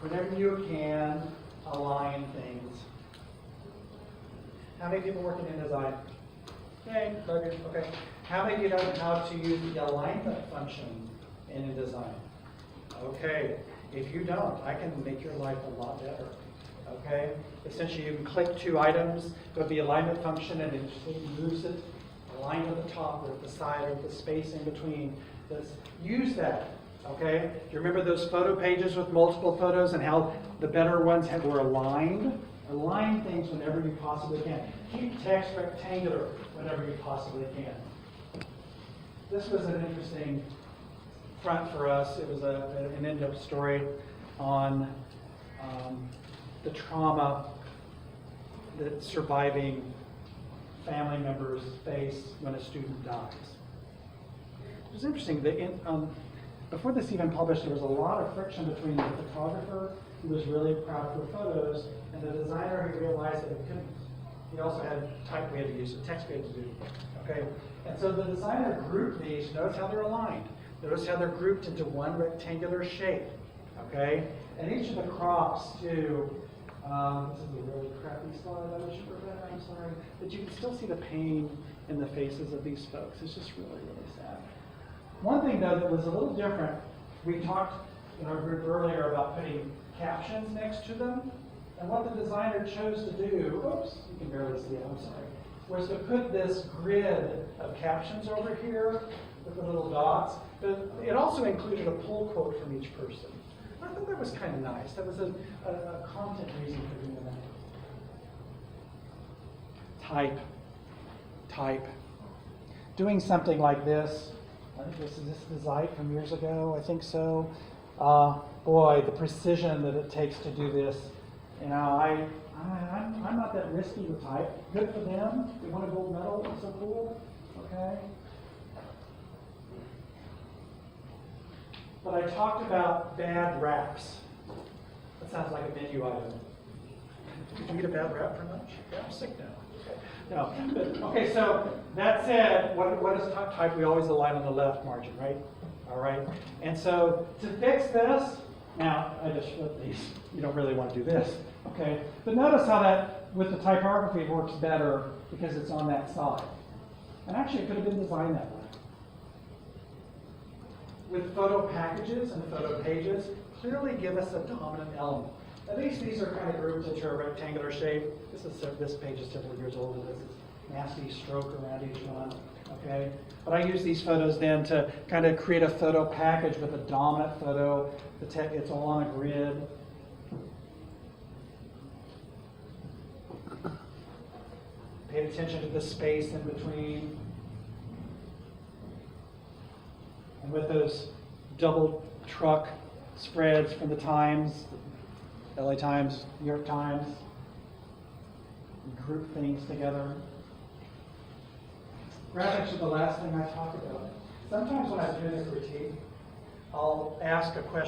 whenever you can, align things. How many people working in design? Yay, okay. How many of you know how to use the alignment function in InDesign? Okay, if you don't, I can make your life a lot better. Okay, essentially you can click two items, go to the alignment function, and it just moves it, align to the top or at the side or the space in between. Let's use that. Okay, do you remember those photo pages with multiple photos and how the better ones were aligned? Align things whenever you possibly can. Keep text rectangular whenever you possibly can. This was an interesting front for us. It was an end-up story on the trauma that surviving family members face when a student dies. It was interesting that before this even published, there was a lot of friction between the photographer, who was really proud of her photos, and the designer who realized that it couldn't. He also had type we had to use, so text we had to do. Okay, and so the designer grouped these. Notice how they're aligned. Notice how they're grouped into one rectangular shape. Okay, and each of the crops too. This is a really crappy slide. I wish it were better. I'm sorry, but you can still see the pain in the faces of these folks. It's just really, really sad. One thing though that was a little different. We talked in our group earlier about putting captions next to them. And what the designer chose to do, oops, you can barely see it, I'm sorry, was to put this grid of captions over here with the little dots. But it also included a pull quote from each person. I thought that was kind of nice. That was a content reason for doing that. Type. Doing something like this. I think this is the Zeit from years ago, I think so. Boy, the precision that it takes to do this. You know, I'm not that risky with type. Good for them. They want a gold medal. It's so cool. Okay. But I talked about bad wraps. That sounds like a menu item. Did you eat a bad wrap for lunch? Yeah, I'm sick now. Okay. No. Okay, so that said, what is type? We always align on the left margin, right? All right. And so to fix this, now I just flipped these. You don't really want to do this. Okay. But notice how that with the typography works better because it's on that side. And actually it could have been designed that way. With photo packages and photo pages, clearly give us a dominant element. At least these are kind of grouped into a rectangular shape. This page is several years old, and this is nasty stroke around each one. Okay, but I use these photos then to kind of create a photo package with a dominant photo. It's all on a grid. Pay attention to the space in between. And with those double truck spreads from the Times, LA Times, New York Times, group things together. Graphics are the last thing I talk about. Sometimes when I do this critique, I'll ask a question.